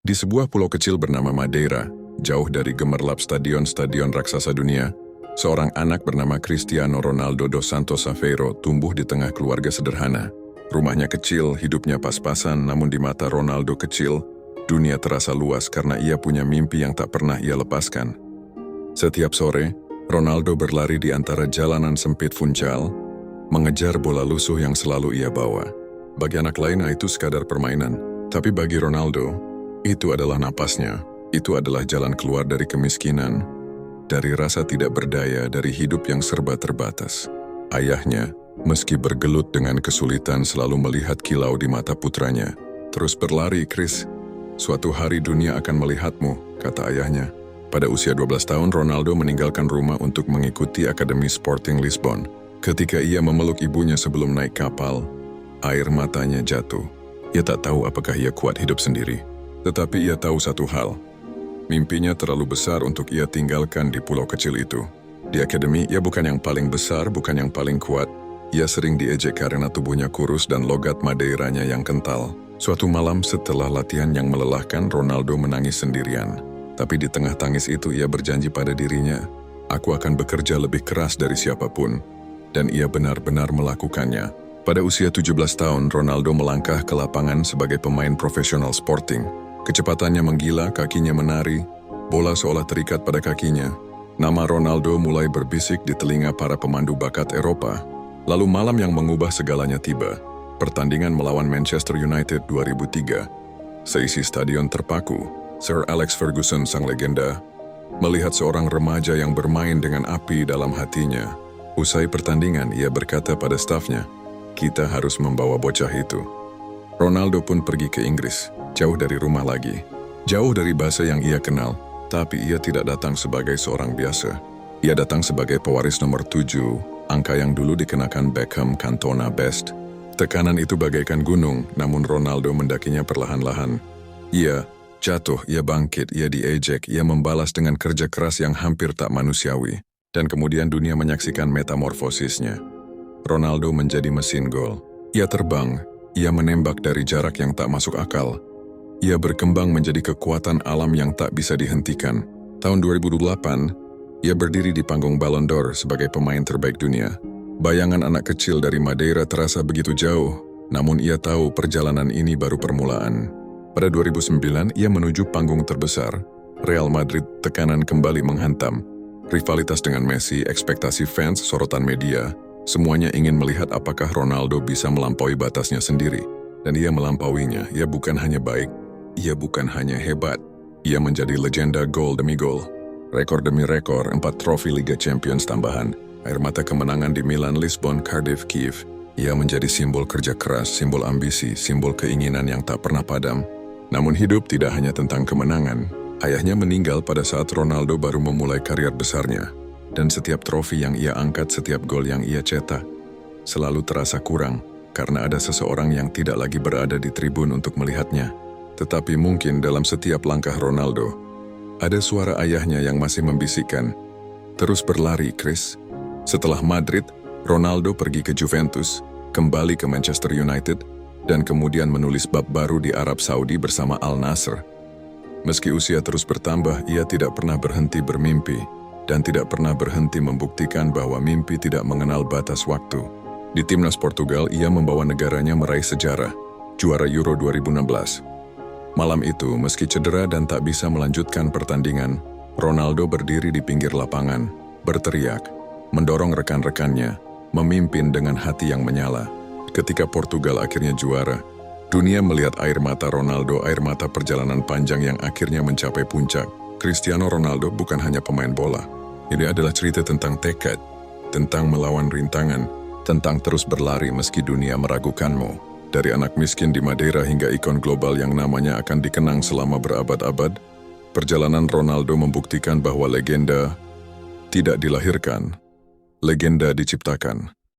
Di sebuah pulau kecil bernama Madeira, jauh dari gemerlap stadion-stadion raksasa dunia, seorang anak bernama Cristiano Ronaldo dos Santos Aveiro tumbuh di tengah keluarga sederhana. Rumahnya kecil, hidupnya pas-pasan, namun di mata Ronaldo kecil, dunia terasa luas karena ia punya mimpi yang tak pernah ia lepaskan. Setiap sore, Ronaldo berlari di antara jalanan sempit Funchal, mengejar bola lusuh yang selalu ia bawa. Bagi anak lain itu sekadar permainan, tapi bagi Ronaldo, itu adalah napasnya. Itu adalah jalan keluar dari kemiskinan, dari rasa tidak berdaya, dari hidup yang serba terbatas. Ayahnya, meski bergelut dengan kesulitan, selalu melihat kilau di mata putranya. "Terus berlari, Chris. Suatu hari dunia akan melihatmu," kata ayahnya. Pada usia 12 tahun, Ronaldo meninggalkan rumah untuk mengikuti Akademi Sporting Lisbon. Ketika ia memeluk ibunya sebelum naik kapal, air matanya jatuh. Ia tak tahu apakah ia kuat hidup sendiri. Tetapi ia tahu satu hal, mimpinya terlalu besar untuk ia tinggalkan di pulau kecil itu. Di akademi, ia bukan yang paling besar, bukan yang paling kuat. Ia sering diejek karena tubuhnya kurus dan logat Madeiranya yang kental. Suatu malam setelah latihan yang melelahkan, Ronaldo menangis sendirian. Tapi di tengah tangis itu ia berjanji pada dirinya, "Aku akan bekerja lebih keras dari siapapun." Dan ia benar-benar melakukannya. Pada usia 17 tahun, Ronaldo melangkah ke lapangan sebagai pemain profesional Sporting. Kecepatannya menggila, kakinya menari, bola seolah terikat pada kakinya. Nama Ronaldo mulai berbisik di telinga para pemandu bakat Eropa. Lalu malam yang mengubah segalanya tiba. Pertandingan melawan Manchester United 2003. Seisi stadion terpaku. Sir Alex Ferguson, sang legenda, melihat seorang remaja yang bermain dengan api dalam hatinya. Usai pertandingan, ia berkata pada stafnya, "Kita harus membawa bocah itu." Ronaldo pun pergi ke Inggris, jauh dari rumah lagi, jauh dari bahasa yang ia kenal, tapi ia tidak datang sebagai seorang biasa. Ia datang sebagai pewaris nomor 7, angka yang dulu dikenakan Beckham, Cantona, Best. Tekanan itu bagaikan gunung, namun Ronaldo mendakinya perlahan-lahan. Ia jatuh, ia bangkit, ia diejek, ia membalas dengan kerja keras yang hampir tak manusiawi. Dan kemudian dunia menyaksikan metamorfosisnya. Ronaldo menjadi mesin gol. Ia terbang, ia menembak dari jarak yang tak masuk akal. Ia berkembang menjadi kekuatan alam yang tak bisa dihentikan. Tahun 2008, ia berdiri di panggung Ballon d'Or sebagai pemain terbaik dunia. Bayangan anak kecil dari Madeira terasa begitu jauh, namun ia tahu perjalanan ini baru permulaan. Pada 2009, ia menuju panggung terbesar. Real Madrid, tekanan kembali menghantam. Rivalitas dengan Messi, ekspektasi fans, sorotan media, semuanya ingin melihat apakah Ronaldo bisa melampaui batasnya sendiri. Dan ia melampauinya. Ia bukan hanya baik, ia bukan hanya hebat. Ia menjadi legenda gol demi gol. Rekor demi rekor, 4 trofi Liga Champions tambahan. Air mata kemenangan di Milan, Lisbon, Cardiff, Kiev. Ia menjadi simbol kerja keras, simbol ambisi, simbol keinginan yang tak pernah padam. Namun hidup tidak hanya tentang kemenangan. Ayahnya meninggal pada saat Ronaldo baru memulai karier besarnya. Dan setiap trofi yang ia angkat, setiap gol yang ia cetak, selalu terasa kurang karena ada seseorang yang tidak lagi berada di tribun untuk melihatnya. Tetapi mungkin dalam setiap langkah Ronaldo, ada suara ayahnya yang masih membisikkan, "Terus berlari, Chris." Setelah Madrid, Ronaldo pergi ke Juventus, kembali ke Manchester United, dan kemudian menulis bab baru di Arab Saudi bersama Al Nassr. Meski usia terus bertambah, ia tidak pernah berhenti bermimpi, dan tidak pernah berhenti membuktikan bahwa mimpi tidak mengenal batas waktu. Di timnas Portugal, ia membawa negaranya meraih sejarah, juara Euro 2016. Malam itu, meski cedera dan tak bisa melanjutkan pertandingan, Ronaldo berdiri di pinggir lapangan, berteriak, mendorong rekan-rekannya, memimpin dengan hati yang menyala. Ketika Portugal akhirnya juara, dunia melihat air mata Ronaldo, air mata perjalanan panjang yang akhirnya mencapai puncak. Cristiano Ronaldo bukan hanya pemain bola. Ini adalah cerita tentang tekad, tentang melawan rintangan, tentang terus berlari meski dunia meragukanmu. Dari anak miskin di Madeira hingga ikon global yang namanya akan dikenang selama berabad-abad, perjalanan Ronaldo membuktikan bahwa legenda tidak dilahirkan, legenda diciptakan.